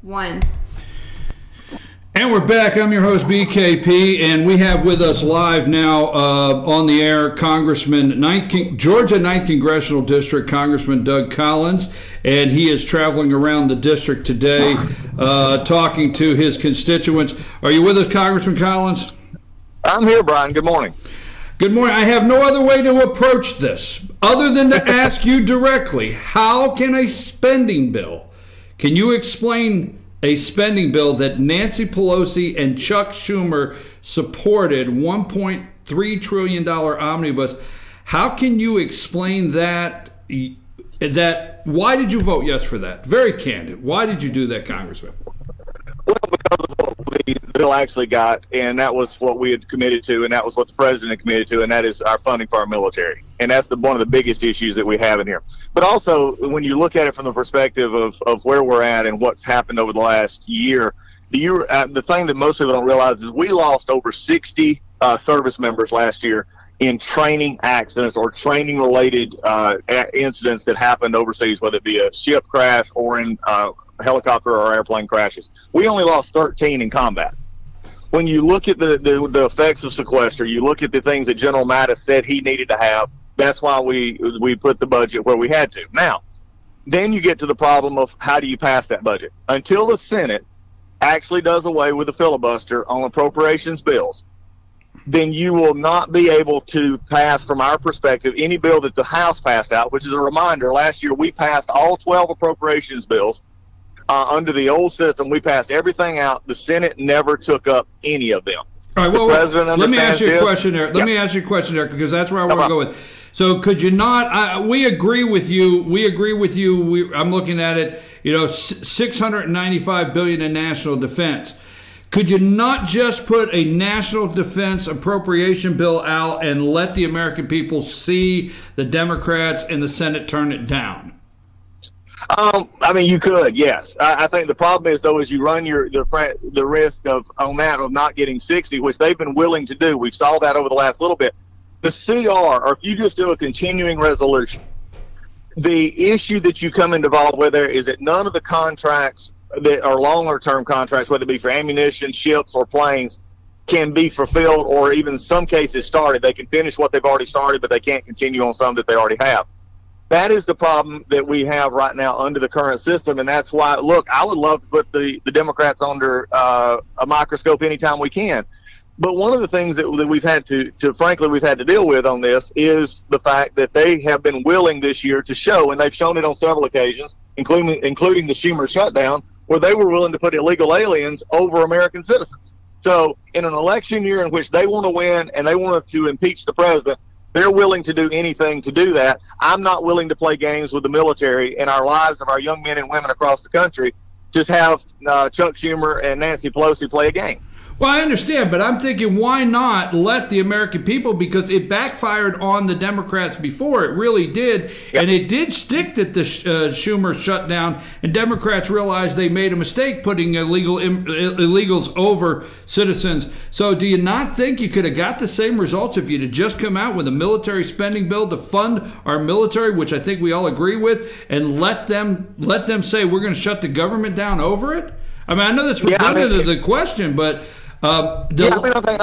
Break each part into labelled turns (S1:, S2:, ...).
S1: One.
S2: And we're back. I'm your host, BKP, and we have with us live now on the air Congressman, Georgia 9th Congressional District, Congressman Doug Collins, and he is traveling around the district today talking to his constituents. Are you with us, Congressman Collins?
S3: I'm here, Brian. Good morning.
S2: Good morning. I have no other way to approach this other than to ask you directly, how can a spending bill, can you explain a spending bill that Nancy Pelosi and Chuck Schumer supported, $1.3 trillion omnibus, how can you explain that, why did you vote yes for that? Very candid. Why did you do that, Congressman?
S3: Well, because of what the bill actually got, and that was what we had committed to, and that was what the president committed to, and that is our funding for our military. And that's one of the biggest issues that we have in here. But also, when you look at it from the perspective of where we're at and what's happened over the last year, the thing that most people don't realize is we lost over 60 service members last year in training accidents or training-related incidents that happened overseas, whether it be a ship crash or in helicopter or airplane crashes. We only lost 13 in combat. When you look at the effects of sequester, you look at the things that General Mattis said he needed to have, that's why we put the budget where we had to. Now, then you get to the problem of how do you pass that budget? Until the Senate actually does away with the filibuster on appropriations bills, then you will not be able to pass, from our perspective, any bill that the House passed out, which is a reminder, last year we passed all 12 appropriations bills. Under the old system, we passed everything out. The Senate never took up any of them.
S2: All right, well, let me ask you a question there. Let me ask you a question there, because that's where I want to go with. So could you not, we agree with you. I'm looking at it, $695 billion in national defense. Could you not just put a national defense appropriation bill out and let the American people see the Democrats and the Senate turn it down?
S3: I mean, you could, yes. I think the problem is, though, is you run the risk of not getting 60, which they've been willing to do. We saw that over the last little bit. The CR, or if you just do a continuing resolution, the issue that you come involved with there is that none of the contracts that are longer-term contracts, whether it be for ammunition, ships, or planes, can be fulfilled, or even in some cases started. They can finish what they've already started, but they can't continue on some that they already have. That is the problem that we have right now under the current system, and that's why, look, I would love to put the Democrats under a microscope anytime we can. But one of the things that we've had frankly, we've had to deal with on this is the fact that they have been willing this year to show, and they've shown it on several occasions, including the Schumer shutdown, where they were willing to put illegal aliens over American citizens. So in an election year in which they want to win and they want to impeach the president, they're willing to do anything to do that. I'm not willing to play games with the military and our lives of our young men and women across the country. Just have Chuck Schumer and Nancy Pelosi play a game.
S2: Well, I understand, but I'm thinking, why not let the American people, because it backfired on the Democrats before. It really did, yep. And it did stick that the Schumer shutdown, and Democrats realized they made a mistake putting illegals over citizens. So do you not think you could have got the same results if you'd have just come out with a military spending bill to fund our military, which I think we all agree with, and let them say we're going to shut the government down over it? I mean, I know that's redundant to the question, but...
S3: I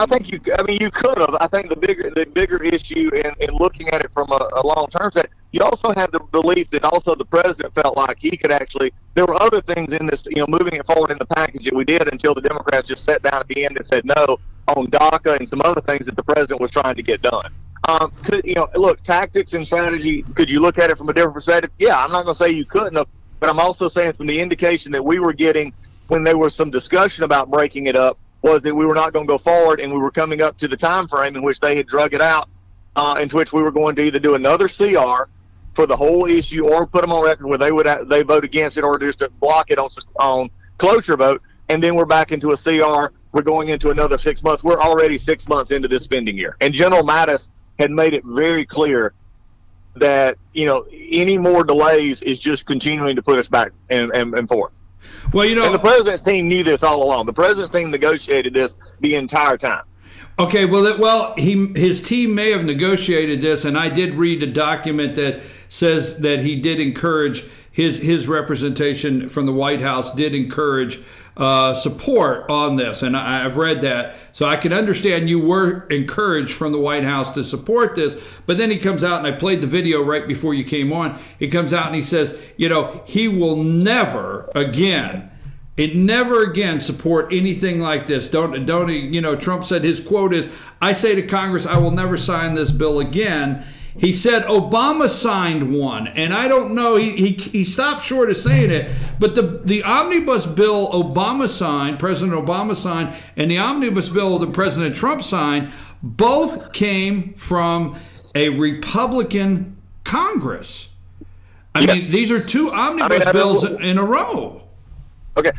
S3: think you could have. I think the bigger issue in looking at it from a long term set, you also had the belief that also the president felt like he could actually. There were other things in this, moving it forward in the package that we did until the Democrats just sat down at the end and said no on DACA and some other things that the president was trying to get done. Look, tactics and strategy. Could you look at it from a different perspective? Yeah, I'm not going to say you couldn't have, but I'm also saying from the indication that we were getting when there was some discussion about breaking it up, was that we were not going to go forward, and we were coming up to the time frame in which they had drug it out, into which we were going to either do another CR for the whole issue or put them on record where they vote against it, or just to block it on cloture vote, and then we're back into a CR. We're going into another 6 months. We're already 6 months into this spending year, and General Mattis had made it very clear that any more delays is just continuing to put us back and forth.
S2: Well,
S3: and the president's team knew this all along. The president's team negotiated this the entire time.
S2: Okay, well, his team may have negotiated this, and I did read a document that says that he did encourage his representation from the White House did encourage support on this, and I've read that, so I can understand you were encouraged from the White House to support this. But then he comes out, and I played the video right before you came on. He comes out and he says, you know, he will never again support anything like this. Don't you know, Trump said his quote is, I say to Congress, I will never sign this bill again. He said Obama signed one, and I don't know, he stopped short of saying it, but the omnibus bill President Obama signed, and the omnibus bill that President Trump signed, both came from a Republican Congress. I mean, these are two omnibus bills in a row.
S3: Okay,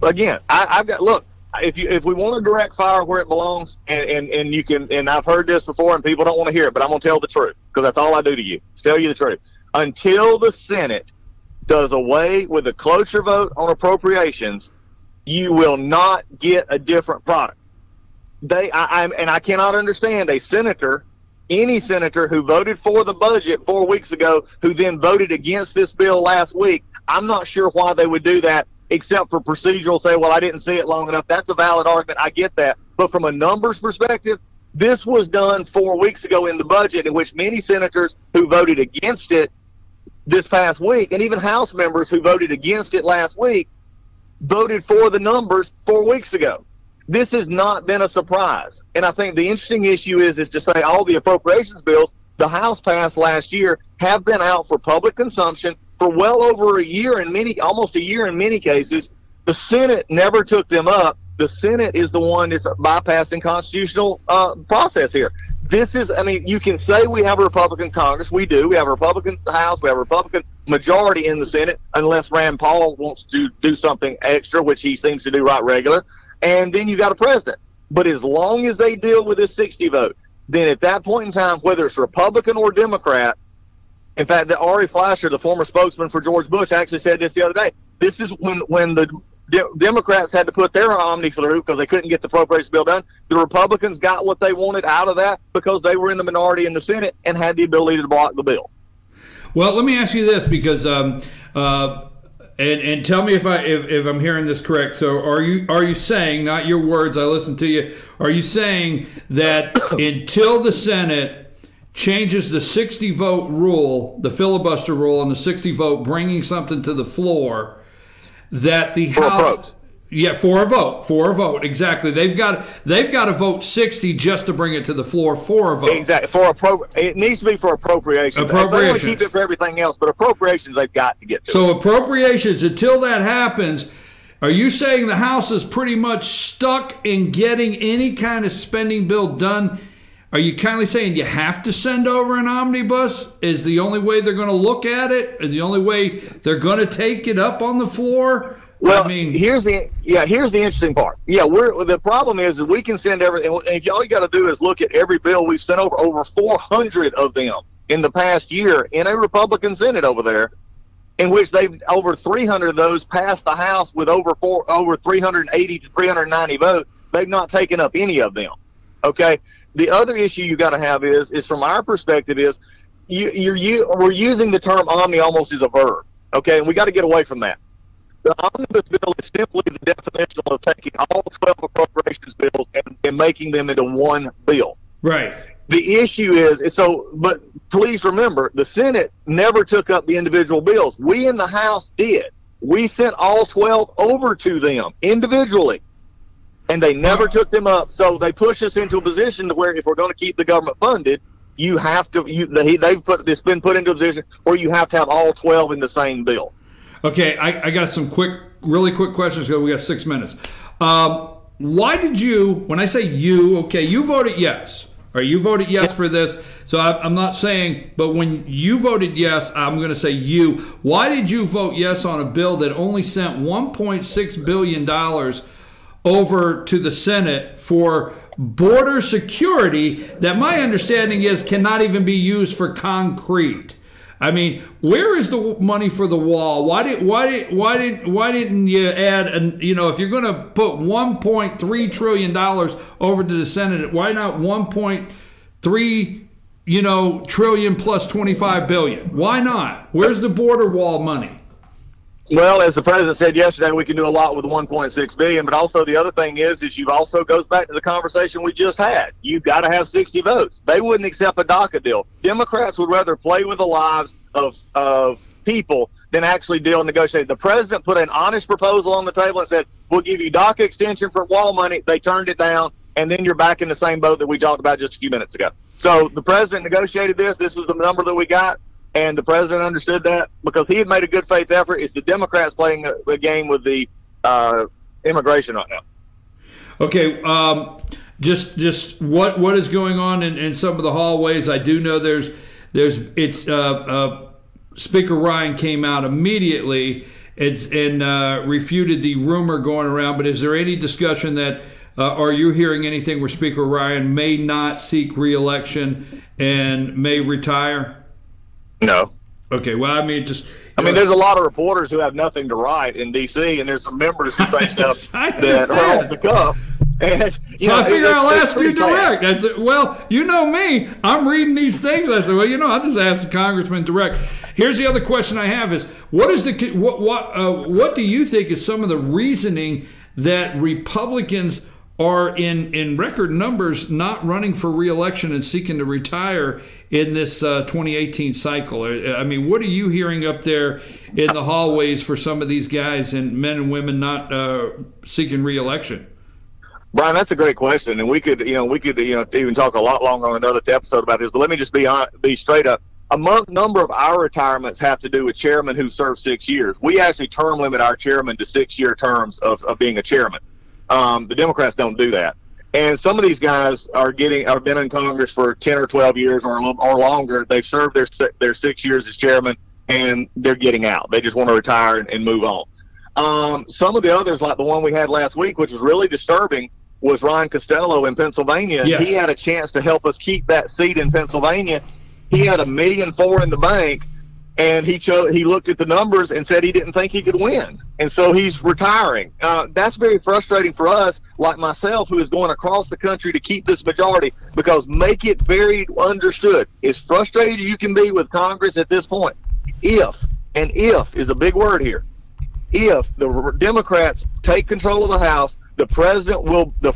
S3: again, I've got, look, if we want to direct fire where it belongs, and you can, and I've heard this before, and people don't want to hear it, but I'm going to tell the truth, because that's all I do to you, is tell you the truth. Until the Senate does away with the cloture vote on appropriations, you will not get a different product. I cannot understand a senator, any senator who voted for the budget 4 weeks ago, who then voted against this bill last week. I'm not sure why they would do that, except for procedural, say, well, I didn't see it long enough. That's a valid argument. I get that. But from a numbers perspective, this was done 4 weeks ago in the budget, in which many senators who voted against it this past week, and even House members who voted against it last week, voted for the numbers 4 weeks ago. This has not been a surprise. And I think the interesting issue is to say all the appropriations bills the House passed last year have been out for public consumption for well over a year, almost a year in many cases. The Senate never took them up. The Senate is the one that's bypassing constitutional process here. This is, I mean, you can say we have a Republican Congress. We do. We have a Republican House. We have a Republican majority in the Senate, unless Rand Paul wants to do something extra, which he seems to do right regular. And then you got a president. But as long as they deal with this 60 vote, then at that point in time, whether it's Republican or Democrat, in fact, the Ari Fleischer, the former spokesman for George Bush, actually said this the other day. This is when the Democrats had to put their omni through because they couldn't get the appropriations bill done. The Republicans got what they wanted out of that because they were in the minority in the Senate and had the ability to block the bill.
S2: Well, let me ask you this, because and tell me if I'm hearing this correct. So are you saying, not your words, I listened to you, are you saying that until the Senate changes the 60-vote rule, the filibuster rule, and the 60-vote bringing something to the floor, that the House, for a vote, exactly. They've got to vote 60 just to bring it to the floor for a vote.
S3: Exactly. It needs to be for appropriations. They want to keep it for everything else, but appropriations they've got to get to.
S2: So appropriations, until that happens, are you saying the House is pretty much stuck in getting any kind of spending bill done? Are you kindly saying you have to send over an omnibus? Is the only way they're going to look at it? Is the only way they're going to take it up on the floor?
S3: Well, I mean, here's the interesting part. Yeah, the problem is that we can send everything, and all you got to do is look at every bill we've sent over 400 of them in the past year in a Republican Senate over there, in which they've over 300 of those passed the House with over 380 to 390 votes. They've not taken up any of them. Okay. The other issue you got to have is from our perspective is we're using the term omni almost as a verb, okay, and we got to get away from that. The omnibus bill is simply the definition of taking all 12 appropriations bills and making them into one bill.
S2: Right.
S3: The issue is but please remember, the Senate never took up the individual bills. We in the House did. We sent all 12 over to them individually. And they never took them up, so they push us into a position to where if we're going to keep the government funded, you have to. It's been put into a position where you have to have all 12 in the same bill.
S2: Okay, I got some really quick questions. We got 6 minutes. Why did you? When I say you, okay, you voted yes. Or you voted yes for this. So I'm not saying, but when you voted yes, I'm going to say you. Why did you vote yes on a bill that only sent $1.6 billion over to the Senate for border security that my understanding is cannot even be used for concrete? I mean, where is the money for the wall? Why didn't you add? If you're going to put $1.3 trillion over to the Senate, why not 1.3 trillion plus 25 billion? Why not? Where's the border wall money?
S3: Well, as the president said yesterday, we can do a lot with 1.6 billion. But also the other thing is you also goes back to the conversation we just had. You've got to have 60 votes. They wouldn't accept a DACA deal. Democrats would rather play with the lives of people than actually deal and negotiate. The president put an honest proposal on the table and said, we'll give you DACA extension for wall money. They turned it down, and then you're back in the same boat that we talked about just a few minutes ago. So the president negotiated this. This is the number that we got. And the president understood that because he had made a good faith effort. It's the Democrats playing a game with the immigration right now.
S2: Okay, just what is going on in some of the hallways? I do know Speaker Ryan came out immediately and refuted the rumor going around. But is there any discussion that are you hearing anything where Speaker Ryan may not seek re-election and may retire?
S3: No.
S2: Okay. Well, I mean,
S3: there's a lot of reporters who have nothing to write in D.C., and there's some members who say stuff that are off the cuff. And,
S2: I figure I'll ask you direct. Well, you know me. I'm reading these things. I said, well, I'll just ask the congressman direct. Here's the other question I have: is what do you think is some of the reasoning that Republicans are in record numbers not running for re-election and seeking to retire in this 2018 cycle? I mean, what are you hearing up there in the hallways for some of these guys and men and women not seeking re-election?
S3: Brian, that's a great question, and we could even talk a lot longer on another episode about this. But let me just be straight up. A number of our retirements have to do with chairmen who served 6 years. We actually term limit our chairman to 6-year terms of being a chairman. The Democrats don't do that. And some of these guys have been in Congress for 10 or 12 years or longer. They've served their 6 years as chairman, and they're getting out. They just want to retire and move on. Some of the others, like the one we had last week, which was really disturbing, was Ryan Costello in Pennsylvania.
S2: Yes.
S3: He had a chance to help us keep that seat in Pennsylvania. He had $1.4 million in the bank, and he looked at the numbers and said he didn't think he could win. And so he's retiring. That's very frustrating for us, like myself, who is going across the country to keep this majority, because make it very understood. As frustrated as you can be with Congress at this point, if is a big word here, if the Democrats take control of the House, the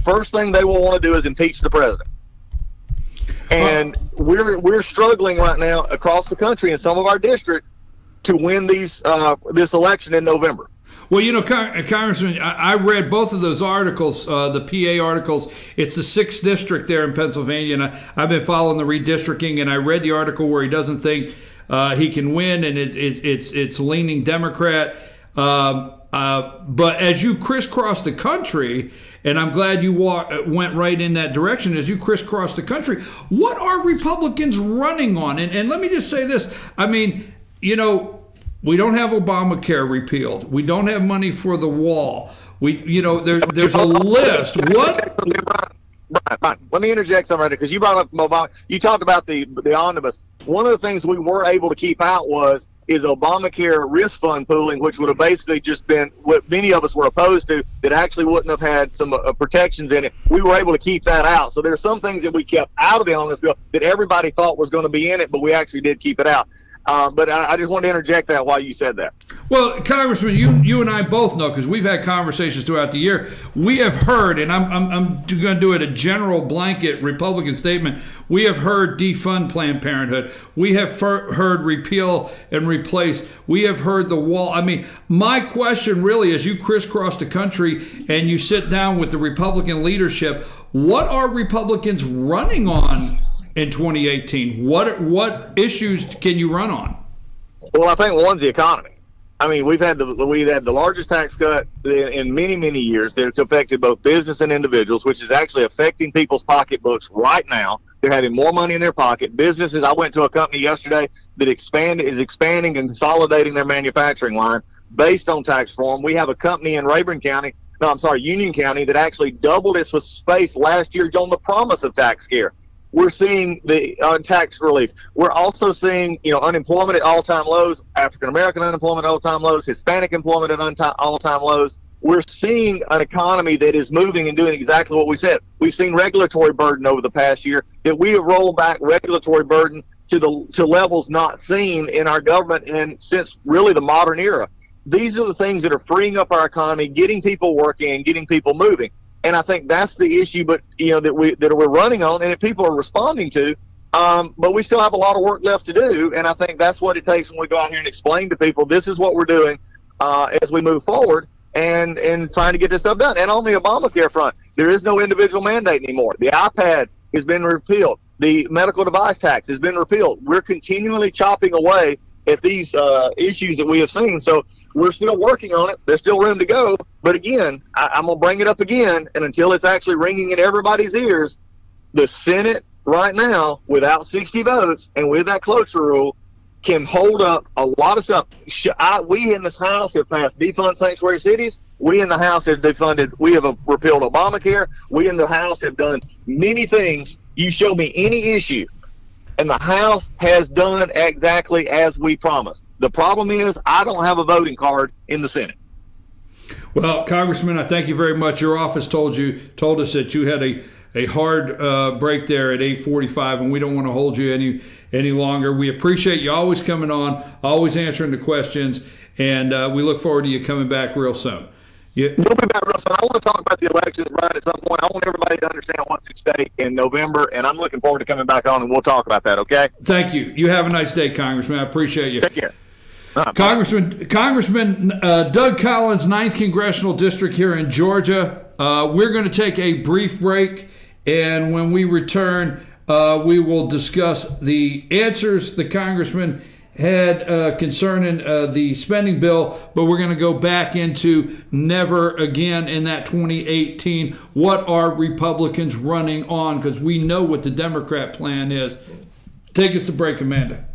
S3: first thing they will want to do is impeach the president. And we're struggling right now across the country in some of our districts to win this election in November.
S2: Well, Congressman, I read both of those articles, the PA articles. It's the 6th district there in Pennsylvania, and I've been following the redistricting, and I read the article where he doesn't think he can win, and it's leaning Democrat. But as you crisscross the country, and I'm glad you went right in that direction, as you crisscross the country, what are Republicans running on? And let me just say this. I mean, we don't have Obamacare repealed. We don't have money for the wall. There's a list. What?
S3: Brian, let me interject something right there, because you brought up Obama. You talked about the Omnibus. One of the things we were able to keep out is Obamacare risk fund pooling, which would have basically just been what many of us were opposed to, that actually wouldn't have had some protections in it. We were able to keep that out. So there's some things that we kept out of the Omnibus bill that everybody thought was going to be in it, but we actually did keep it out. But I just wanted to interject that while you said that.
S2: Well, Congressman, you and I both know, because we've had conversations throughout the year. We have heard, and I'm going to do it a general blanket Republican statement. We have heard defund Planned Parenthood. We have heard repeal and replace. We have heard the wall. I mean, my question really, as you crisscross the country and you sit down with the Republican leadership, what are Republicans running on in 2018? What issues can you run on?
S3: Well, I think one's the economy. I mean, we've had the largest tax cut in many years that's affected both business and individuals, which is actually affecting people's pocketbooks right now. They're having more money in their pocket. Businesses, I went to a company yesterday that is expanding and consolidating their manufacturing line based on tax reform. We have a company in Union County, that actually doubled its space last year on the promise of tax scare. We're seeing the tax relief. We're also seeing, unemployment at all-time lows, African-American unemployment at all-time lows, Hispanic employment at all-time lows. We're seeing an economy that is moving and doing exactly what we said. We've seen regulatory burden over the past year, that we have rolled back regulatory burden to levels not seen in our government and since really the modern era. These are the things that are freeing up our economy, getting people working and getting people moving. And I think that's the issue, but that we're running on, and that people are responding to. But we still have a lot of work left to do, and I think that's what it takes when we go out here and explain to people this is what we're doing as we move forward and trying to get this stuff done. And on the Obamacare front, there is no individual mandate anymore. The iPad has been repealed. The medical device tax has been repealed. We're continually chopping away at these issues that we have seen. So we're still working on it. There's still room to go. But again, I'm going to bring it up again. And until it's actually ringing in everybody's ears, the Senate right now, without 60 votes and with that cloture rule, can hold up a lot of stuff. We in this House have passed defund sanctuary cities. We in the House have we have repealed Obamacare. We in the House have done many things. You show me any issue, and the House has done exactly as we promised. The problem is I don't have a voting card in the Senate.
S2: Well, Congressman, I thank you very much. Your office told us that you had a hard break there at 8:45, and we don't want to hold you any longer. We appreciate you always coming on, always answering the questions, and we look forward to you coming back real soon.
S3: We'll be back real soon. I want to talk about the elections right at some point. I want everybody to understand what's at stake in November, and I'm looking forward to coming back on, and we'll talk about that, okay?
S2: Thank you. You have a nice day, Congressman. I appreciate you.
S3: Take care.
S2: Congressman Doug Collins, 9th Congressional District here in Georgia. We're going to take a brief break, and when we return, we will discuss the answers the Congressman had concerning the spending bill, but we're going to go back into never again in that 2018. What are Republicans running on? Because we know what the Democrat plan is. Take us to break, Amanda.